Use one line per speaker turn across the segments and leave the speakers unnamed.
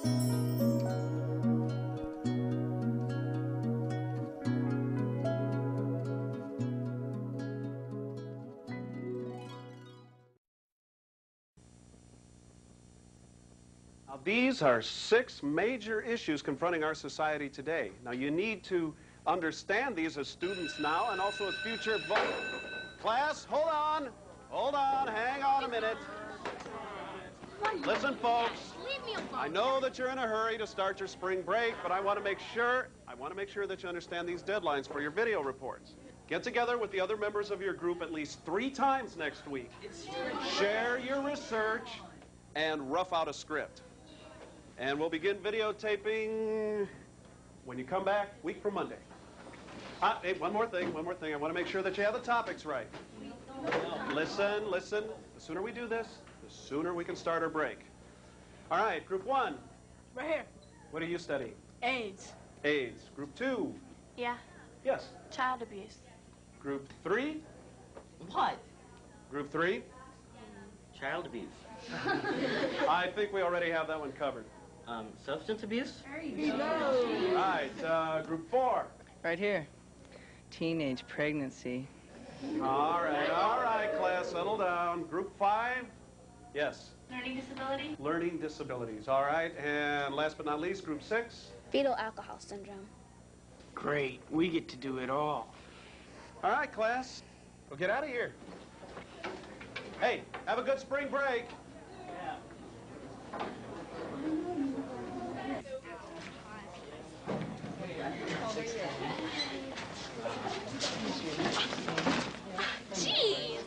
Now, these are 6 major issues confronting our society today. Now, you need to understand these as students now and also as future voters. Class, hold on. Hold on. Hang on a minute. Listen, folks. I know that you're in a hurry to start your spring break, but I want to make sure that you understand these deadlines for your video reports. Get together with the other members of your group at least 3 times next week. Share your research and rough out a script. And we'll begin videotaping when you come back, week from Monday. Hey, one more thing. I want to make sure that you have the topics right. Listen. The sooner we do this, the sooner we can start our break. All right, group 1.
Right here.
What are you studying?
AIDS.
AIDS. Group 2.
Yeah.
Yes.
Child abuse.
Group 3.
What?
Group 3.
Child abuse.
I think we already have that one covered.
Substance abuse?
There you go.
Right, group 4.
Right here. Teenage pregnancy.
All right, class, settle down. Group 5. Yes.
Learning disability?
Learning disabilities. All right, and last but not least, group 6.
Fetal alcohol syndrome.
Great, we get to do it all.
All right, class, we'll get out of here. Hey, have a good spring break.
Jeez!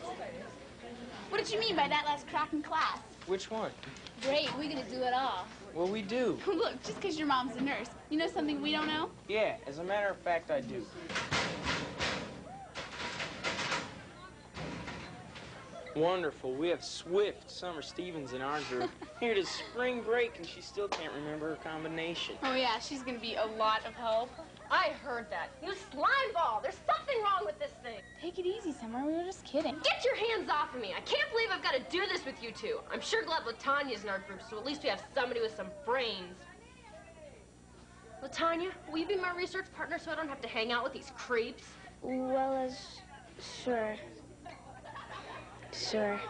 What did you mean by that last crack in class?
Which one?
Great, we're gonna do it all.
Well, we do.
Look, just because your mom's a nurse, you know something we don't know?
Yeah, as a matter of fact, I do. Wonderful. We have Swift, Summer Stevens in our group. Here it is spring break, and she still can't remember her combination.
Oh yeah, she's gonna be a lot of help.
I heard that. You slime ball. There's something wrong with this thing.
Take it easy, Summer. We were just kidding.
Get your hands off of me. I can't believe I've got to do this with you two. I'm sure glad Latanya's in our group, so at least we have somebody with some brains. Latanya, will you be my research partner so I don't have to hang out with these creeps?
Well, sure. Sure.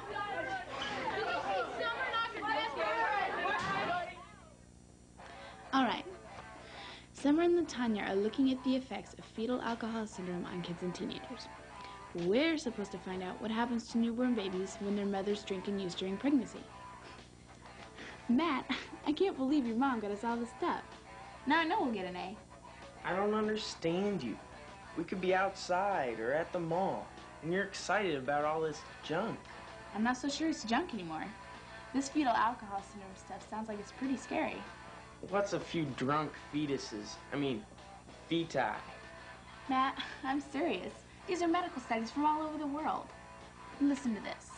All right. Summer and Latanya are looking at the effects of fetal alcohol syndrome on kids and teenagers. We're supposed to find out what happens to newborn babies when their mothers drink and use during pregnancy. Matt, I can't believe your mom got us all this stuff. Now I know we'll get an A.
I don't understand you. We could be outside or at the mall, and you're excited about all this junk.
I'm not so sure it's junk anymore. This fetal alcohol syndrome stuff sounds like it's pretty scary.
What's a few drunk fetuses? I mean, feti.
Matt, I'm serious. These are medical studies from all over the world. Listen to this.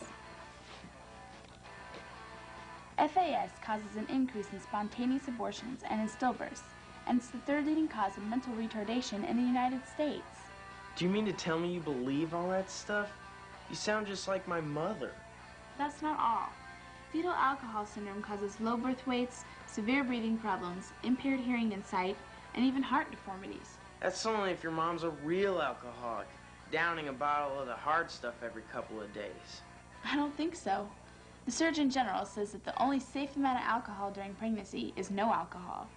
FAS causes an increase in spontaneous abortions and in stillbirths, and it's the 3rd leading cause of mental retardation in the United States.
Do you mean to tell me you believe all that stuff? You sound just like my mother.
That's not all. Fetal alcohol syndrome causes low birth weights, severe breathing problems, impaired hearing and sight, and even heart deformities.
That's only if your mom's a real alcoholic, downing a bottle of the hard stuff every couple of days.
I don't think so. The Surgeon General says that the only safe amount of alcohol during pregnancy is no alcohol.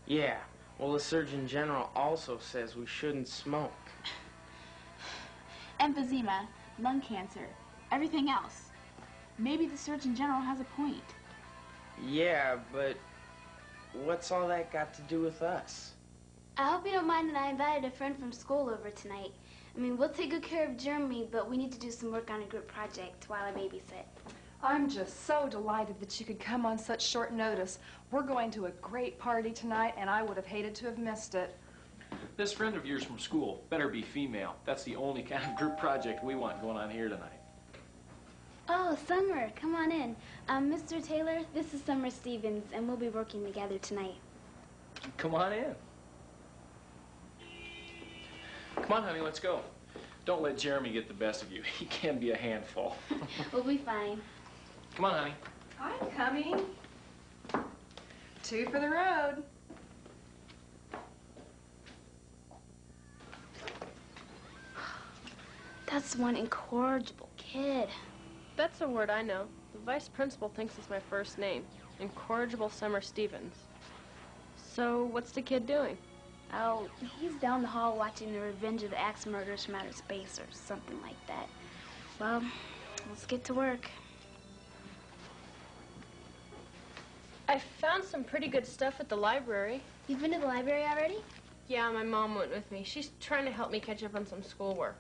Yeah, well, the Surgeon General also says we shouldn't smoke.
Emphysema, lung cancer, everything else. Maybe the Surgeon General has a point.
Yeah, but what's all that got to do with us?
I hope you don't mind that I invited a friend from school over tonight. I mean, we'll take good care of Jeremy, but we need to do some work on a group project while I babysit.
I'm just so delighted that you could come on such short notice. We're going to a great party tonight, and I would have hated to have missed it.
This friend of yours from school better be female. That's the only kind of group project we want going on here tonight.
Oh, Summer, come on in. Mr. Taylor, this is Summer Stevens, and we'll be working together tonight.
Come on in. Come on, honey, let's go. Don't let Jeremy get the best of you. He can be a handful.
We'll be fine.
Come on, honey.
I'm coming. 2 for the road.
That's one incorrigible kid.
That's a word I know. The vice principal thinks it's my first name. Incorrigible Summer Stevens. So, what's the kid doing?
Oh, he's down the hall watching The Revenge of the Axe Murders from Outer Space or something like that. Well, let's get to work.
I found some pretty good stuff at the library.
You've been to the library already?
Yeah, my mom went with me. She's trying to help me catch up on some schoolwork.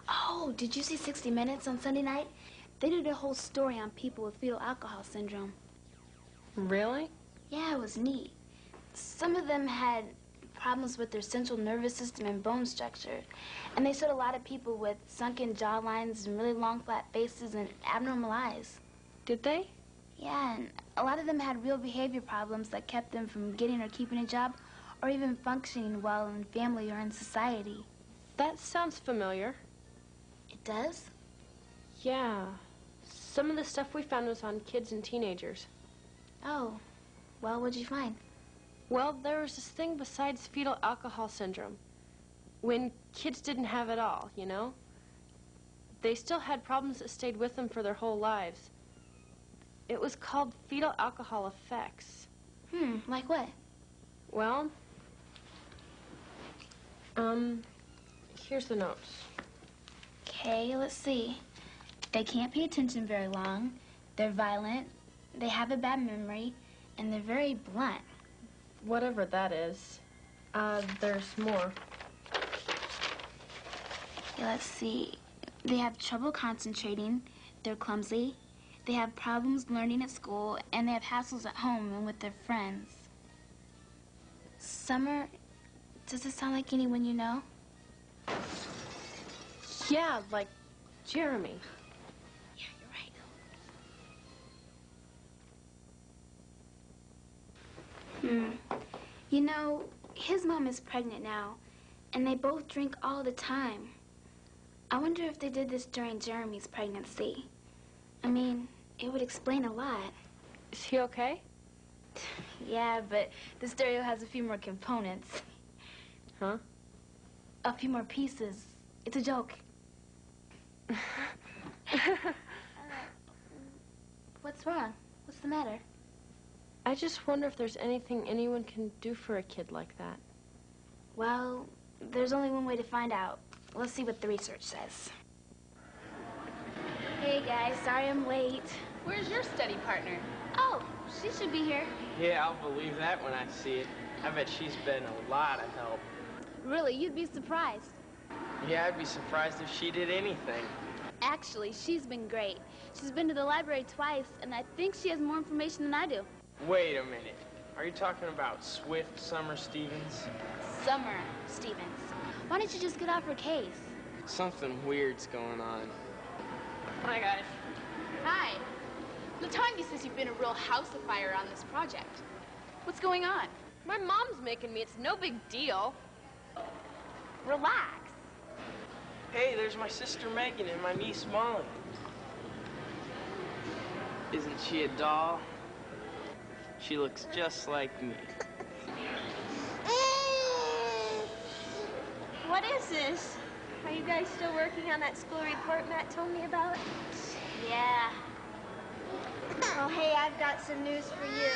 Oh, did you see 60 Minutes on Sunday night? They did a whole story on people with fetal alcohol syndrome.
Really?
Yeah, it was neat. Some of them had problems with their central nervous system and bone structure. And they showed a lot of people with sunken jawlines and really long, flat faces and abnormal eyes.
Did they?
Yeah, and a lot of them had real behavior problems that kept them from getting or keeping a job or even functioning well in family or in society.
That sounds familiar.
It does?
Yeah. Some of the stuff we found was on kids and teenagers.
Oh, well, what'd you find?
Well, there was this thing besides fetal alcohol syndrome. When kids didn't have it all, you know? They still had problems that stayed with them for their whole lives. It was called fetal alcohol effects.
Like what?
Well, here's the notes.
Okay, let's see. They can't pay attention very long. They're violent. They have a bad memory. And they're very blunt.
Whatever that is. There's more.
Okay, let's see. They have trouble concentrating. They're clumsy. They have problems learning at school. And they have hassles at home and with their friends. Summer, does it sound like anyone you know?
Yeah, like Jeremy.
Yeah, you're right. You know, his mom is pregnant now, and they both drink all the time. I wonder if they did this during Jeremy's pregnancy. I mean, it would explain a lot.
Is he okay?
Yeah, but the stereo has a few more components.
Huh?
A few more pieces. It's a joke. What's wrong? What's the matter?
I just wonder if there's anything anyone can do for a kid like that.
Well, there's only one way to find out. Let's see what the research says. Hey guys, sorry I'm late.
Where's your study partner?
Oh, she should be here.
Yeah, I'll believe that when I see it. I bet she's been a lot of help.
Really, you'd be surprised.
Yeah, I'd be surprised if she did anything.
Actually, she's been great. She's been to the library twice, and I think she has more information than I do.
Wait a minute. Are you talking about Swift Summer Stevens?
Summer Stevens. Why don't you just get off her case?
Something weird's going on.
Hi, guys. Hi. Latanya says you've been a real house of fire on this project. What's going on?
My mom's making me. It's no big deal.
Relax.
Hey, there's my sister Megan and my niece Molly. Isn't she a doll? She looks just like me.
What is this? Are you guys still working on that school report Matt told me about?
Yeah.
Oh, hey, I've got some news for you.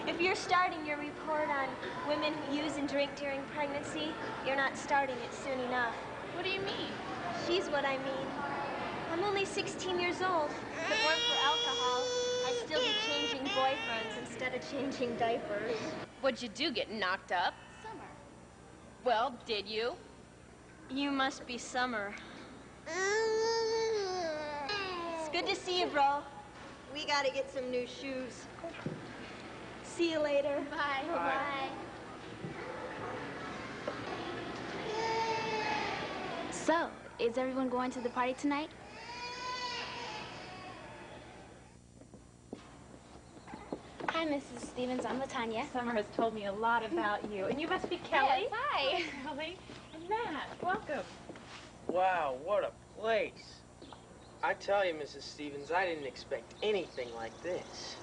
If you're starting your report on women who use and drink during pregnancy, you're not starting it soon enough.
What do you mean?
She's what I mean. I'm only 16 years old. If it weren't for alcohol, I'd still be changing boyfriends instead of changing diapers.
What'd you do, get knocked up?
Summer.
Well, did you?
You must be Summer. It's good to see you, bro. We gotta get some new shoes. See you later.
Bye. Bye. So, is everyone going to the party tonight? Hi, Mrs. Stevens. I'm Latanya.
Summer has told me a lot about you. And you must be Kelly.
Yes, hi.
Kelly. And Matt, welcome.
Wow, what a place. I tell you, Mrs. Stevens, I didn't expect anything like this.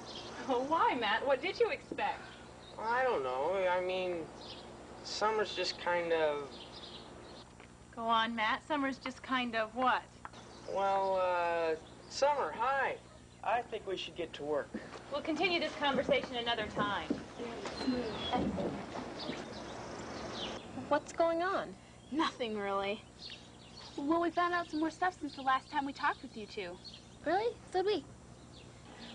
Oh, why, Matt? What did you expect?
I don't know. I mean, Summer's just kind of...
Go on, Matt. Summer's just kind of what?
Well, Summer, hi. I think we should get to work.
We'll continue this conversation another time.
What's going on?
Nothing, really. Well, we found out some more stuff since the last time we talked with you two.
Really? So did we.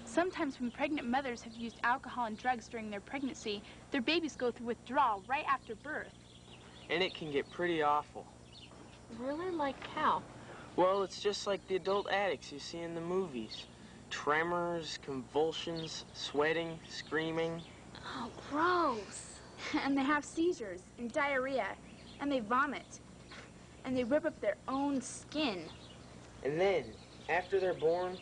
Sometimes when pregnant mothers have used alcohol and drugs during their pregnancy, their babies go through withdrawal right after birth.
And it can get pretty awful.
Really? Like how?
Well, it's just like the adult addicts you see in the movies. Tremors, convulsions, sweating, screaming.
Oh, gross.
And they have seizures and diarrhea, and they vomit, and they rip up their own skin.
And then, after they're born,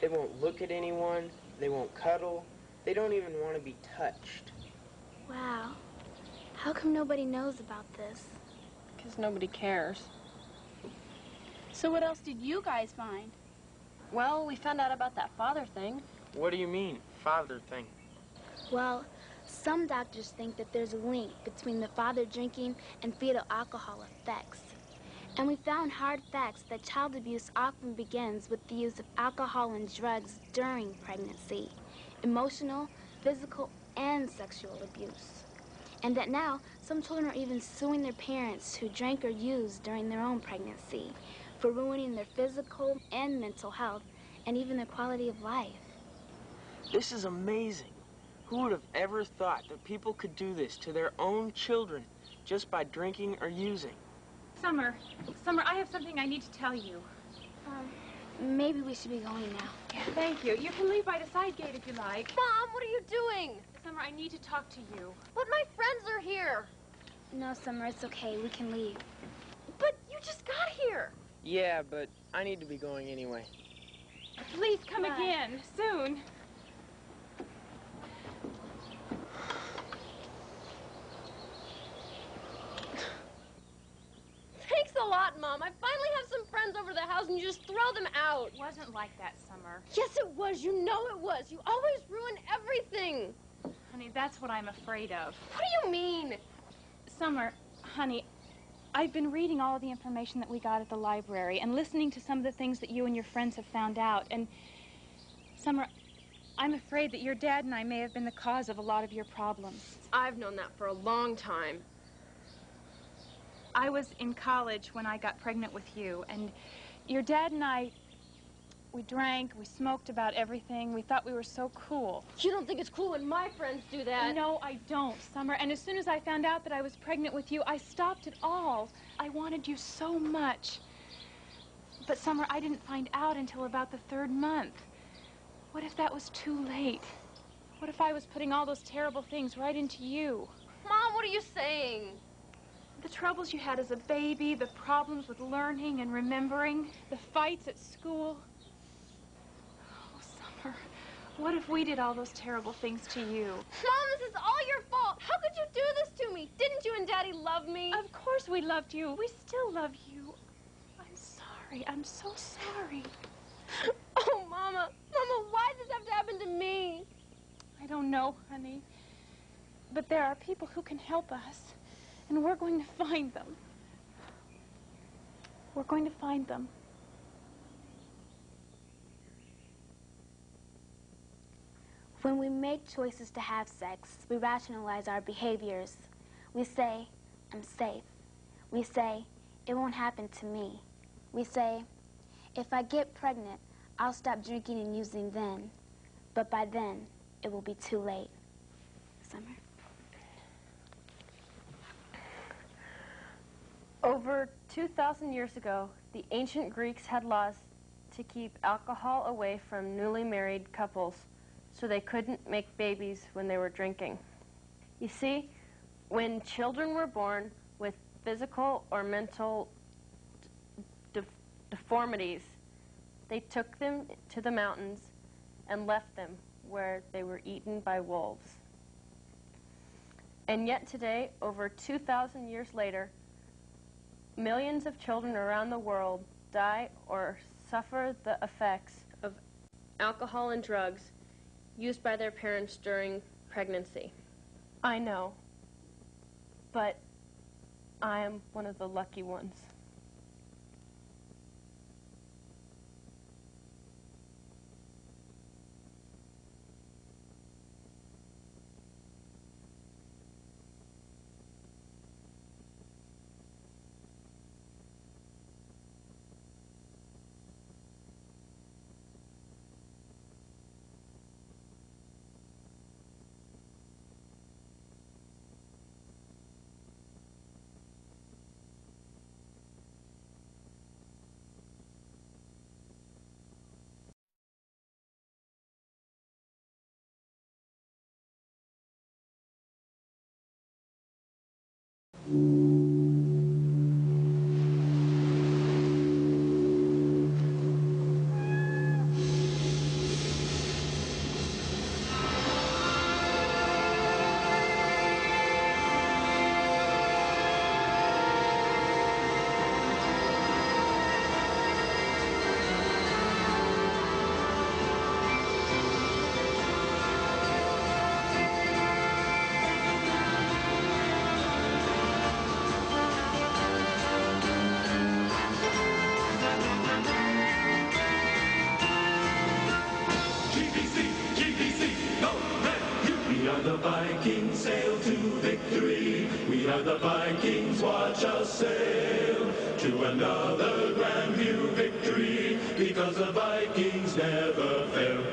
they won't look at anyone, they won't cuddle, they don't even want to be touched.
Wow. How come nobody knows about this?
Because nobody cares.
So what else did you guys find?
Well, we found out about that father thing.
What do you mean, father thing?
Well, some doctors think that there's a link between the father drinking and fetal alcohol effects. And we found hard facts that child abuse often begins with the use of alcohol and drugs during pregnancy, emotional, physical, and sexual abuse. And that now, some children are even suing their parents who drank or used during their own pregnancy for ruining their physical and mental health and even their quality of life.
This is amazing. Who would have ever thought that people could do this to their own children just by drinking or using?
Summer, I have something I need to tell you.
Maybe we should be going now.
Yeah, thank you. You can leave by the side gate if you like.
Mom, what are you doing?
Summer, I need to talk to you.
But my friends are here.
No, Summer, it's okay. We can leave.
But you just got here.
Yeah, but I need to be going anyway.
Please come again, soon.
Thanks a lot, Mom. I finally have some friends over the house and you just throw them out.
It wasn't like that, Summer.
Yes, it was. You know it was. You always ruin everything.
Honey, that's what I'm afraid of.
What do you mean?
Summer, honey, I've been reading all of the information that we got at the library and listening to some of the things that you and your friends have found out. And, Summer, I'm afraid that your dad and I may have been the cause of a lot of your problems.
I've known that for a long time.
I was in college when I got pregnant with you, and your dad and I, we drank, we smoked about everything. We thought we were so cool.
You don't think it's cool when my friends do that?
No, I don't, Summer. And as soon as I found out that I was pregnant with you, I stopped it all. I wanted you so much. But, Summer, I didn't find out until about the 3rd month. What if that was too late? What if I was putting all those terrible things right into you?
Mom, what are you saying?
The troubles you had as a baby, the problems with learning and remembering, the fights at school. Oh, Summer, what if we did all those terrible things to you?
Mom, this is all your fault. How could you do this to me? Didn't you and Daddy love me?
Of course we loved you. We still love you. I'm sorry. I'm so sorry.
Oh, Mama. Mama, why did this have to happen to me?
I don't know, honey. But there are people who can help us. And we're going to find them. We're going to find them.
When we make choices to have sex, we rationalize our behaviors. We say, I'm safe. We say, it won't happen to me. We say, if I get pregnant, I'll stop drinking and using then. But by then, it will be too late. Summer?
Over 2,000 years ago, the ancient Greeks had laws to keep alcohol away from newly married couples so they couldn't make babies when they were drinking. You see, when children were born with physical or mental deformities, they took them to the mountains and left them where they were eaten by wolves. And yet today, over 2,000 years later, millions of children around the world die or suffer the effects of alcohol and drugs used by their parents during pregnancy. I know, but I am one of the lucky ones.
Vikings sail to victory. We are the Vikings, watch us sail to another grand view victory, because the Vikings never fail.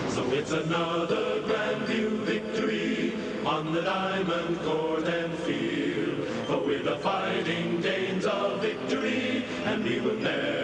So it's another grand view victory on the diamond court and field. For we're the fighting Danes of victory, and we will never